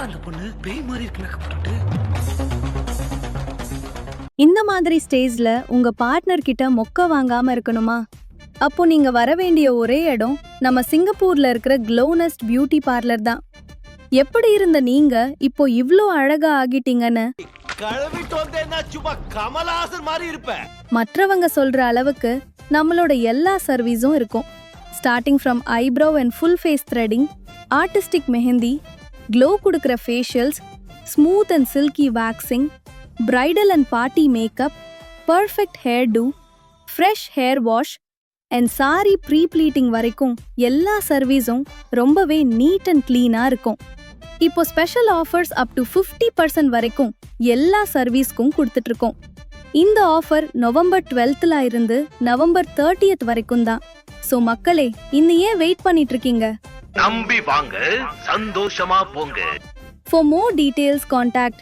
அந்த பொண்ணு பேய் மாதிரி இருக்கு மேக்கப் போட்டுட்டு. இந்த மாதிரி ஸ்டேஜ்ல உங்க பார்ட்னர் கிட்ட மொக்க வாங்காம இருக்கணுமா? அப்போ நீங்க வர வேண்டிய ஒரே இடம் நம்ம சிங்கப்பூர்ல இருக்கிற க்ளோனஸ்ட் பியூட்டி பார்லர் தான். எப்படி இருந்த நீங்க இப்போ இவ்ளோ அழகா ஆகிட்டீங்கன்னு கழுவிட்டு வந்தேன்னா சும்மா கமலஹாசன் மாதிரி இருப்ப. மற்றவங்க சொல்ற அளவுக்கு நம்மளோட எல்லா சர்வீஸும் இருக்கும். Starting from eyebrow and full face threading, artistic mehndi, glow கொடுக்குற facials, smooth and silky waxing, bridal and party makeup, perfect hairdo, fresh hair wash and sari pre pleating வரைக்கும் எல்லா சர்வீஸும் ரொம்பவே நீட் அண்ட் கிளீனா இருக்கும். இப்போ ஸ்பெஷல் ஆஃபர்ஸ் அப் டு 50% வரைக்கும் எல்லா சர்வீஸ்க்கும் கொடுத்துட்டு இருக்கோம். இந்த ஆஃபர் நவம்பர் 12th இருந்து நவம்பர் 30th வரைக்கும் தான். சோ மக்களே, இன்னும் ஏன் வெயிட் பண்ணிட்டு இருக்கீங்க? நம்பி வாங்க, சந்தோஷமா போங்க. For more details, contact